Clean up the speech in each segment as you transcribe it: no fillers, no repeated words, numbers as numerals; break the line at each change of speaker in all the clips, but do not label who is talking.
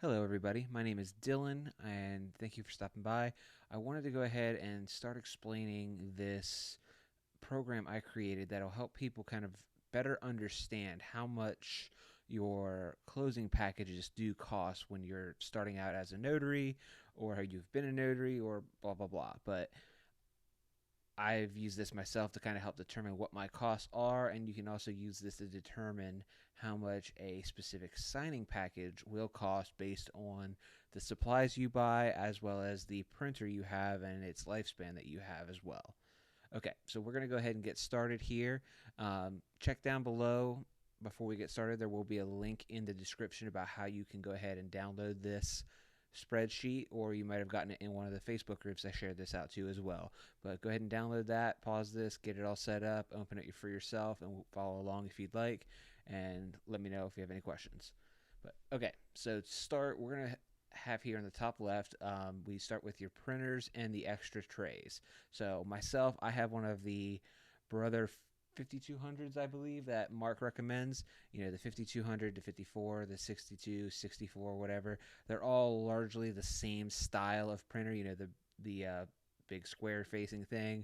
Hello, everybody. My name is Dylan, and thank you for stopping by. I wanted to go ahead and start explaining this program I created that'll help people kind of better understand how much your closing packages do cost when you're starting out as a notary or how you've been a notary or blah, blah, blah. But I've used this myself to kind of help determine what my costs are, and you can also use this to determine how much a specific signing package will cost based on the supplies you buy as well as the printer you have and its lifespan that you have as well. Okay, so we're going to go ahead and get started here. Check down below before we get started. There will be a link in the description about how you can go ahead and download this spreadsheet, or you might have gotten it in one of the Facebook groups I shared this out to as well. But go ahead and download that, pause this, get it all set up, open it for yourself, and follow along if you'd like, and let me know if you have any questions. But okay, so to start, we're going to have here on the top left, we start with your printers and the extra trays. So myself, I have one of the Brother 5200s, I believe, that Mark recommends. You know, the 5200, the 54, the 62, 64, whatever. They're all largely the same style of printer. You know, the big square facing thing,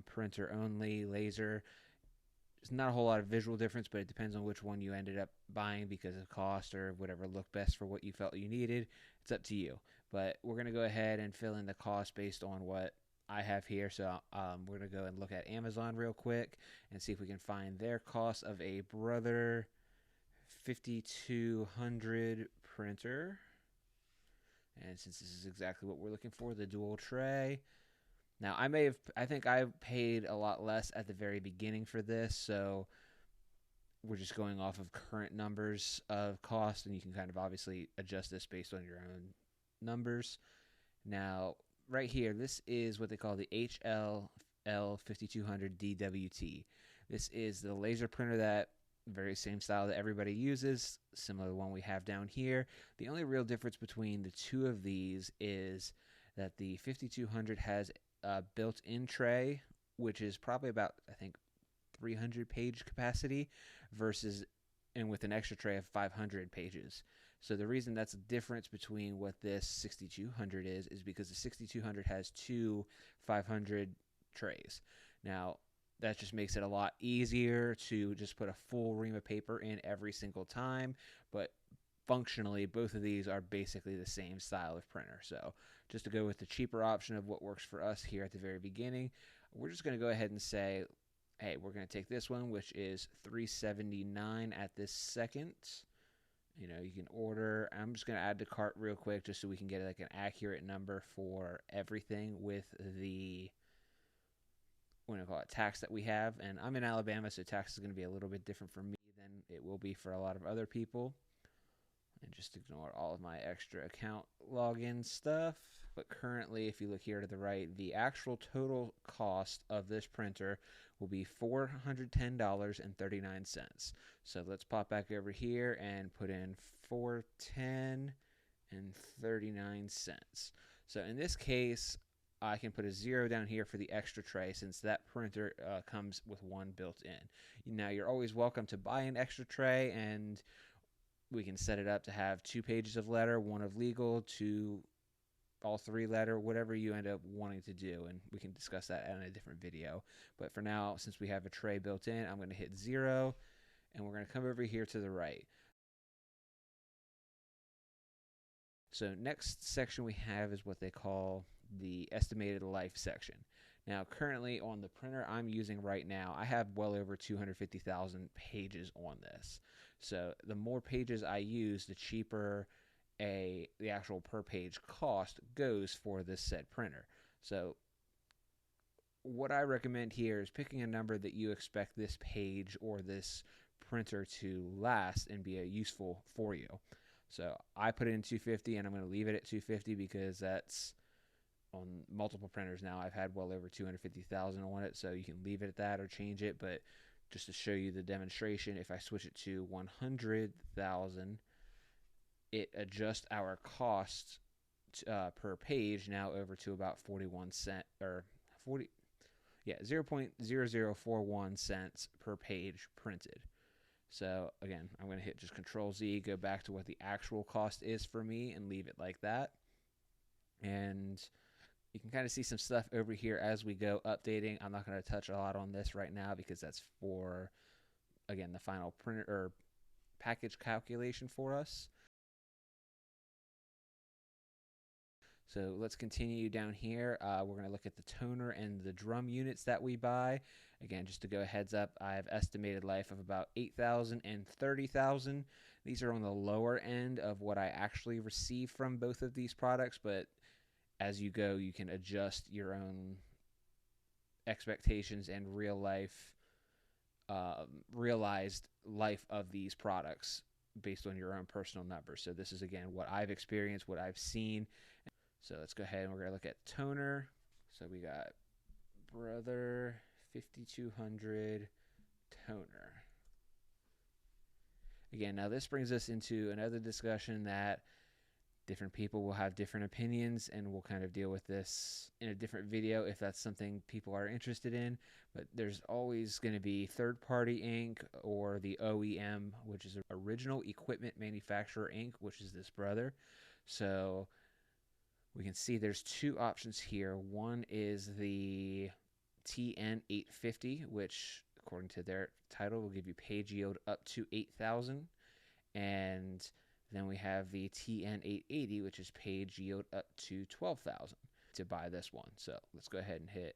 printer only, laser. There's not a whole lot of visual difference, but it depends on which one you ended up buying because of cost or whatever looked best for what you felt you needed. It's up to you. But we're going to go ahead and fill in the cost based on what I have here. So we're going to go and look at Amazon real quick and see if we can find their cost of a Brother 5200 printer. And since this is exactly what we're looking for, the dual tray. Now, I think I paid a lot less at the very beginning for this, so we're just going off of current numbers of cost, and you can kind of obviously adjust this based on your own numbers. Now, right here, this is what they call the HLL 5200 DWT. This is the laser printer that very same style that everybody uses, similar to the one we have down here. The only real difference between the two of these is that the 5200 has a built-in tray, which is probably about, I think, 300 page capacity versus and with an extra tray of 500 pages. So the reason that's a difference between what this 6200 is because the 6200 has two 500 trays. Now, that just makes it a lot easier to just put a full ream of paper in every single time, but functionally both of these are basically the same style of printer. So just to go with the cheaper option of what works for us here at the very beginning, we're just going to go ahead and say, hey, we're going to take this one, which is $379 at this second. You know, you can order. I'm just going to add to cart real quick just so we can get like an accurate number for everything with the what do I call it, tax that we have. And I'm in Alabama, so tax is going to be a little bit different for me than it will be for a lot of other people. And just ignore all of my extra account login stuff. But currently, if you look here to the right, the actual total cost of this printer will be $410.39. So let's pop back over here and put in $410.39. So in this case, I can put a zero down here for the extra tray since that printer comes with one built in. Now, you're always welcome to buy an extra tray, and we can set it up to have 2 pages of letter, 1 of legal, 2 all 3 letter, whatever you end up wanting to do, and we can discuss that in a different video. But for now, since we have a tray built in, I'm going to hit 0, and we're going to come over here to the right. So next section we have is what they call the estimated life section. Now, currently on the printer I'm using right now, I have well over 250,000 pages on this. So the more pages I use, the cheaper the actual per page cost goes for this said printer. So what I recommend here is picking a number that you expect this page or this printer to last and be useful for you. So I put it in 250, and I'm going to leave it at 250 because that's on multiple printers now. I've had well over 250,000 on it, so you can leave it at that or change it. But just to show you the demonstration, if I switch it to 100,000, it adjusts our cost per page now over to about 41 cent or 0.0041 cents per page printed. So again, I'm going to hit just Control Z, go back to what the actual cost is for me and leave it like that. And you can kind of see some stuff over here as we go updating. I'm not going to touch a lot on this right now because that's for, again, the final printer or package calculation for us. So let's continue down here. We're going to look at the toner and the drum units that we buy. Again, just to go a heads up, I have estimated life of about 8,000 and 30,000. These are on the lower end of what I actually receive from both of these products, but as you go, you can adjust your own expectations and realized life of these products based on your own personal numbers. So this is, again, what I've experienced, what I've seen. So let's go ahead and we're going to look at toner. So we got Brother 5200 toner. Again, now this brings us into another discussion that different people will have different opinions, and we'll kind of deal with this in a different video if that's something people are interested in. But there's always going to be third-party ink or the OEM, which is Original Equipment Manufacturer ink, which is this Brother. So we can see there's two options here. One is the TN850, which according to their title will give you page yield up to 8,000. And then we have the TN880, which is page yield up to 12,000 to buy this one. So let's go ahead and hit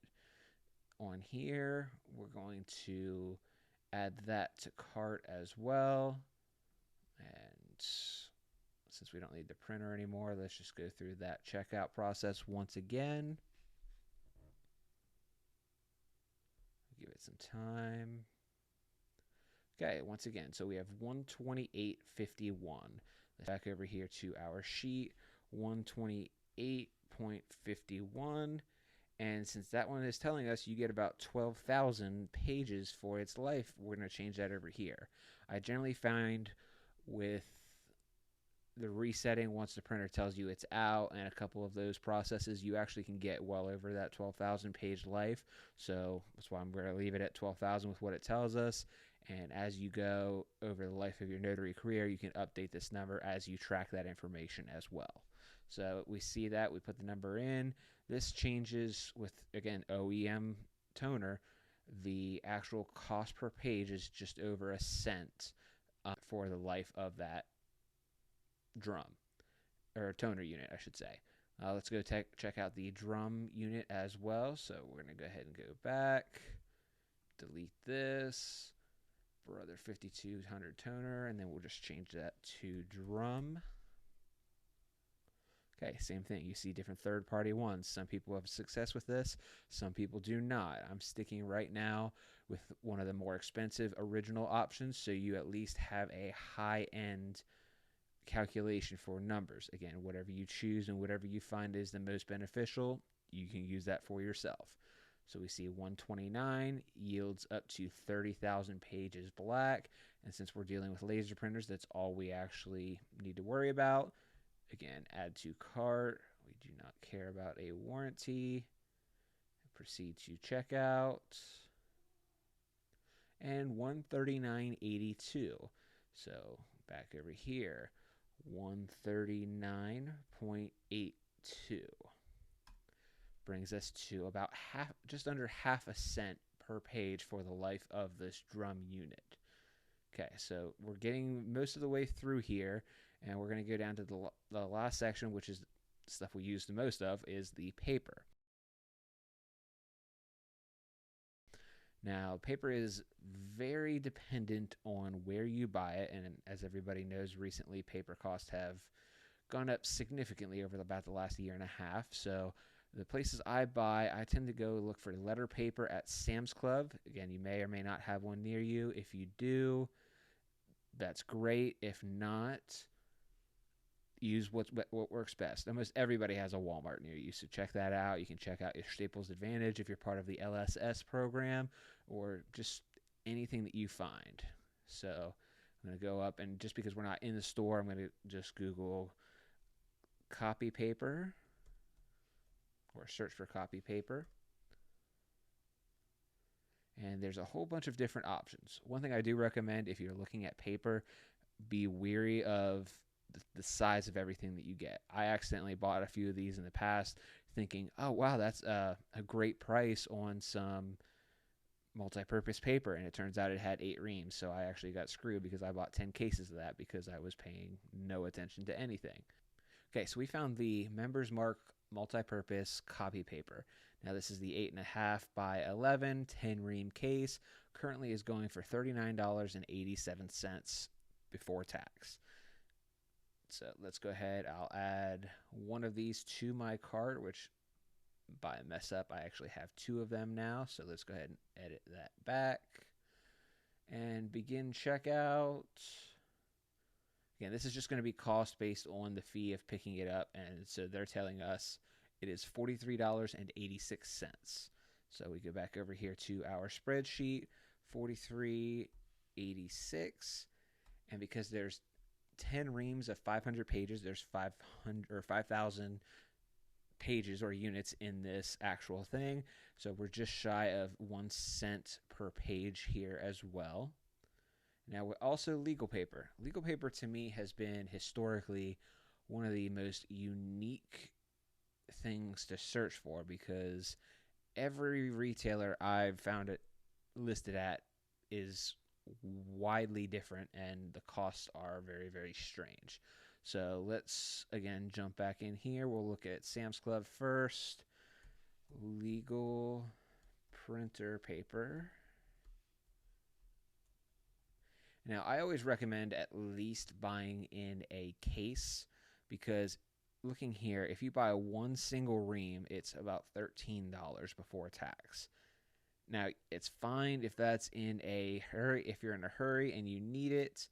on here. We're going to add that to cart as well. And since we don't need the printer anymore, let's just go through that checkout process once again. Give it some time. Okay, once again, so we have 128.51. Let's back over here to our sheet, 128.51. And since that one is telling us you get about 12,000 pages for its life, we're going to change that over here. I generally find with the resetting, once the printer tells you it's out and a couple of those processes, you actually can get well over that 12,000 page life. So that's why I'm going to leave it at 12,000 with what it tells us. And as you go over the life of your notary career, you can update this number as you track that information as well. So we see that, we put the number in. This changes with, again, OEM toner. The actual cost per page is just over $0.01 for the life of that drum, or toner unit, I should say. Let's go check out the drum unit as well. So we're going to go ahead and go back, delete this, Brother 5200 toner, and then we'll just change that to drum. Okay, same thing. You see different third-party ones. Some people have success with this. Some people do not. I'm sticking right now with one of the more expensive original options, so you at least have a high-end calculation for numbers. Again, whatever you choose and whatever you find is the most beneficial, you can use that for yourself. So we see 129 yields up to 30,000 pages black. And since we're dealing with laser printers, that's all we actually need to worry about. Again, add to cart. We do not care about a warranty. Proceed to checkout. And 139.82. So back over here, 139.82. Brings us to about just under half a cent per page for the life of this drum unit. Okay, so we're getting most of the way through here, and we're going to go down to the last section, which is the stuff we use the most of, is the paper. Now, paper is very dependent on where you buy it, and as everybody knows, recently paper costs have gone up significantly over about the last year and a half. So the places I buy, I tend to go look for letter paper at Sam's Club. Again, you may or may not have one near you. If you do, that's great. If not, use what works best. Almost everybody has a Walmart near you, so check that out. You can check out your Staples Advantage if you're part of the LSS program, or just anything that you find. So I'm going to go up, and just because we're not in the store, I'm going to just Google copy paper, or search for copy paper. And there's a whole bunch of different options. One thing I do recommend if you're looking at paper, be weary of the size of everything that you get. I accidentally bought a few of these in the past thinking, oh, wow, that's a great price on some multi-purpose paper, and it turns out it had 8 reams, so I actually got screwed because I bought 10 cases of that because I was paying no attention to anything. Okay, so we found the Members Mark multi-purpose copy paper. Now this is the 8.5 by 11 10 ream case. Currently is going for $39.87 before tax. So let's go ahead. I'll add one of these to my cart, which by a mess up, I actually have 2 of them now. So let's go ahead and edit that back and begin checkout. Again, this is just going to be cost based on the fee of picking it up. And so they're telling us it is $43.86. So we go back over here to our spreadsheet, $43.86. And because there's 10 reams of 500 pages, there's 500 or 5,000 pages or units in this actual thing. So we're just shy of 1 cent per page here as well. Now, we're also legal paper. Legal paper to me has been historically one of the most unique things to search for because every retailer I've found it listed at is widely different and the costs are very, very strange. So let's again jump back in here. We'll look at Sam's Club first. Legal printer paper. Now, I always recommend at least buying in a case because looking here, if you buy one single ream, it's about $13 before tax. Now, it's fine if that's in a hurry, if you're in a hurry and you need it,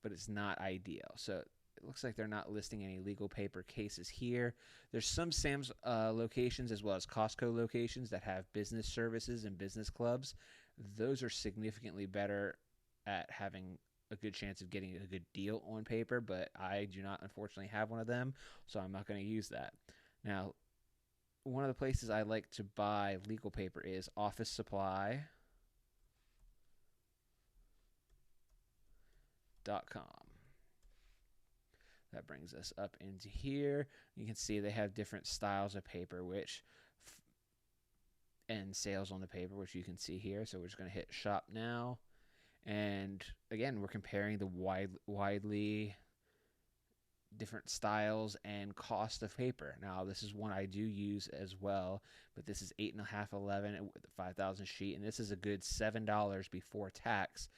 but it's not ideal. So it looks like they're not listing any legal paper cases here. There's some Sam's locations as well as Costco locations that have business services and business clubs. Those are significantly better at having a good chance of getting a good deal on paper, but I do not unfortunately have one of them, so I'm not going to use that. Now, one of the places I like to buy legal paper is officesupply.com. That brings us up into here. You can see they have different styles of paper, and sales on the paper, which you can see here. So we're just going to hit shop now. And again, we're comparing the widely different styles and cost of paper. Now, this is one I do use as well, but this is 8.5, 11 with the 5,000 sheet, and this is a good $7 before tax,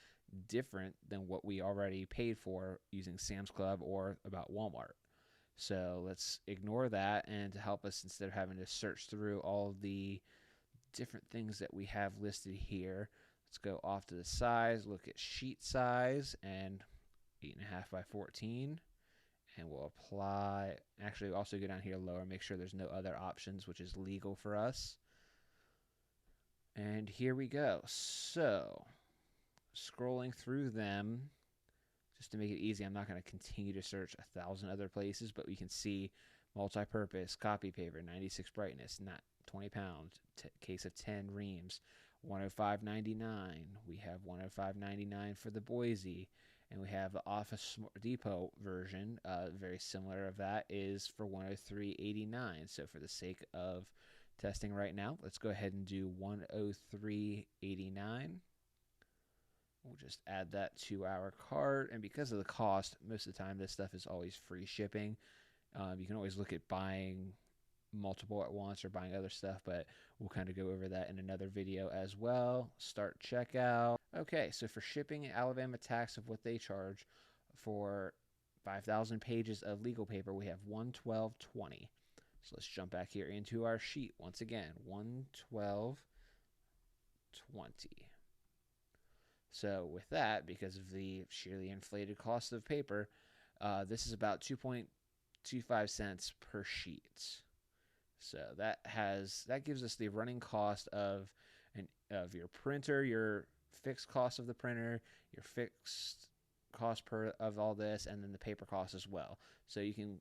different than what we already paid for using Sam's Club or about Walmart. So let's ignore that, and to help us, instead of having to search through all the different things that we have listed here, let's go off to the size, look at sheet size, and 8.5 by 14. And we'll apply. Actually, we'll also go down here lower, make sure there's no other options, which is legal for us. And here we go. So, scrolling through them, just to make it easy, I'm not going to continue to search 1,000 other places, but we can see multi-purpose, copy paper, 96 brightness, not 20 pounds, case of 10 reams, $105.99. We have $105.99 for the Boise. And we have the Office Depot version, very similar of that, is for $103.89. So for the sake of testing right now, let's go ahead and do $103.89. We'll just add that to our cart. And because of the cost, most of the time this stuff is always free shipping. You can always look at buying multiple at once or buying other stuff, but we'll kind of go over that in another video as well. Start checkout. Okay, so for shipping, Alabama tax of what they charge for 5,000 pages of legal paper, we have $112.20. So let's jump back here into our sheet once again, $112.20. So with that, because of the sheerly inflated cost of paper, this is about 2.25 cents per sheet. So that gives us the running cost of your printer, your fixed cost of the printer, your fixed cost of all this, and then the paper cost as well. So you can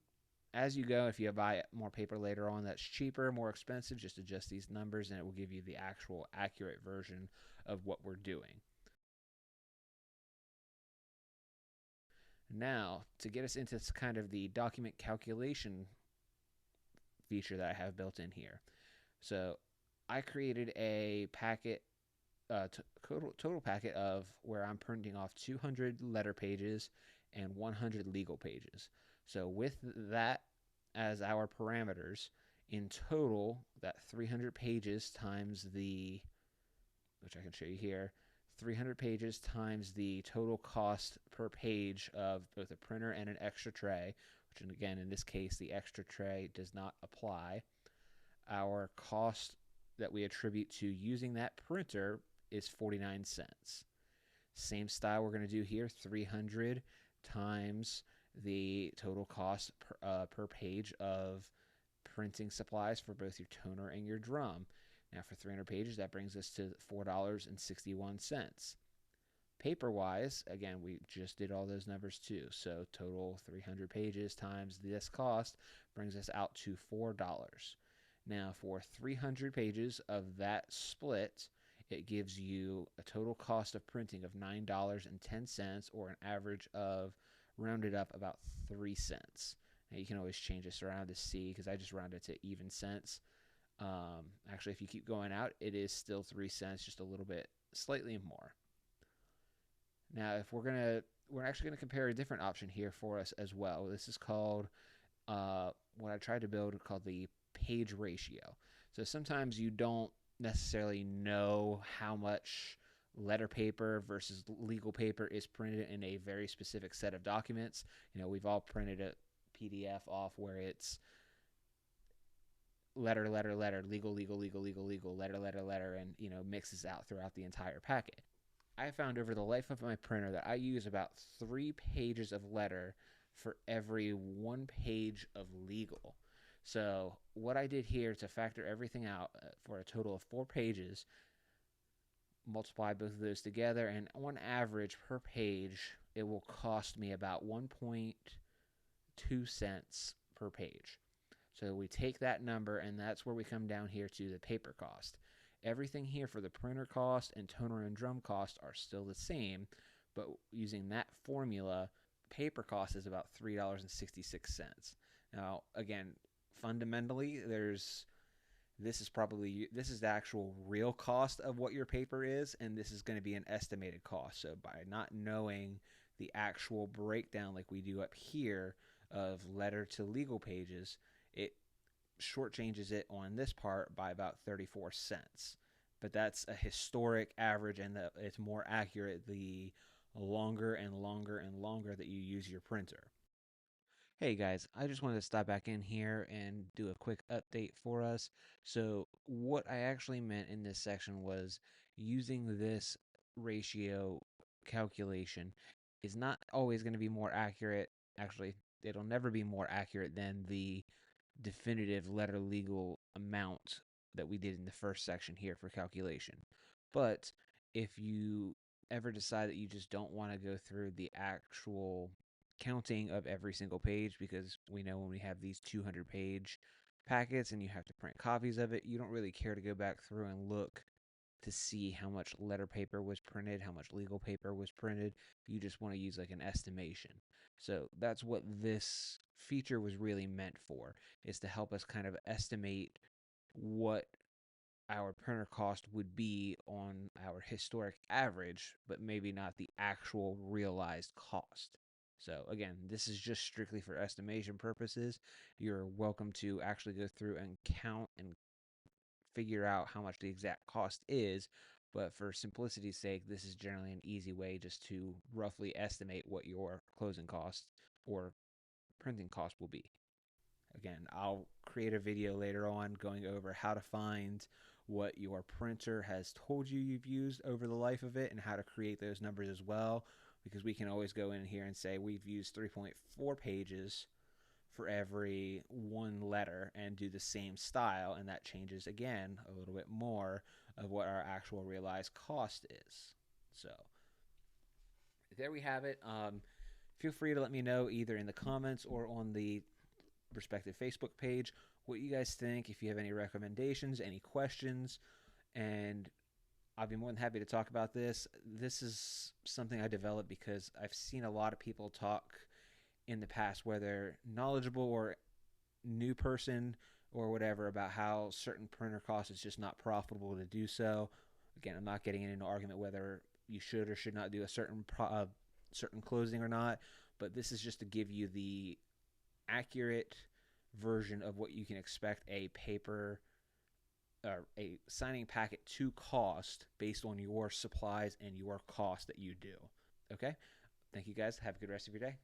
as you go, if you buy more paper later on that's cheaper, more expensive, just adjust these numbers and it will give you the actual accurate version of what we're doing. Now, to get us into kind of the document calculation feature that I have built in here. So I created a packet, total packet of where I'm printing off 200 letter pages and 100 legal pages. So with that as our parameters, in total, that 300 pages times the, which I can show you here, 300 pages times the total cost per page of both a printer and an extra tray, which again, in this case, the extra tray does not apply. Our cost that we attribute to using that printer is 49 cents. Same style we're going to do here, 300 times the total cost per page of printing supplies for both your toner and your drum. Now for 300 pages, that brings us to $4.61. Paper-wise, again, we just did all those numbers too. So total 300 pages times this cost brings us out to $4. Now for 300 pages of that split, it gives you a total cost of printing of $9.10, or an average of, rounded up, about 3 cents. Now you can always change this around to see, because I just rounded to even cents. Actually, if you keep going out, it is still 3 cents, just a little bit, slightly more. Now, if we're actually gonna compare a different option here for us as well. This is called what I tried to build called the page ratio. So sometimes you don't necessarily know how much letter paper versus legal paper is printed in a very specific set of documents. We've all printed a PDF off where it's letter, letter, letter, legal, legal, legal, legal, legal, letter, letter, letter, and mixes out throughout the entire packet. I found over the life of my printer that I use about 3 pages of letter for every 1 page of legal. So what I did here to factor everything out, for a total of 4 pages, multiply both of those together, and on average per page, it will cost me about 1.2 cents per page. So we take that number, and that's where we come down here to the paper cost. Everything here for the printer cost and toner and drum cost are still the same, but using that formula, paper cost is about $3.66. Now, again, fundamentally, this is the actual real cost of what your paper is, and this is going to be an estimated cost. So by not knowing the actual breakdown like we do up here of letter to legal pages, it shortchanges it on this part by about 34 cents. But that's a historic average, and it's more accurate the longer and longer and longer that you use your printer. Hey guys, I just wanted to stop back in here and do a quick update for us. So, what I actually meant in this section was using this ratio calculation is not always going to be more accurate. Actually, it'll never be more accurate than the definitive letter legal amount that we did in the first section here for calculation. But if you ever decide that you just don't want to go through the actual counting of every single page, because we know when we have these 200-page packets and you have to print copies of it, you don't really care to go back through and look to see how much letter paper was printed, how much legal paper was printed. You just want to use like an estimation. So that's what this feature was really meant for, is to help us kind of estimate what our printer cost would be on our historic average, but maybe not the actual realized cost. So again, this is just strictly for estimation purposes. You're welcome to actually go through and count and figure out how much the exact cost is, but for simplicity's sake, this is generally an easy way just to roughly estimate what your closing cost or printing cost will be. Again, I'll create a video later on going over how to find what your printer has told you you've used over the life of it and how to create those numbers as well, because we can always go in here and say we've used 3.4 pages for every 1 letter and do the same style, and that changes again a little bit more of what our actual realized cost is. So there we have it. Feel free to let me know either in the comments or on the respective Facebook page what you guys think, if you have any recommendations, any questions, and I'll be more than happy to talk about this. This is something I developed because I've seen a lot of people talk in the past, whether knowledgeable or new person or whatever, about how certain printer costs is just not profitable to do so. Again, I'm not getting into an argument whether you should or should not do a certain closing or not, but this is just to give you the accurate version of what you can expect a paper or a signing packet to cost based on your supplies and your cost that you do. Okay? Thank you guys. Have a good rest of your day.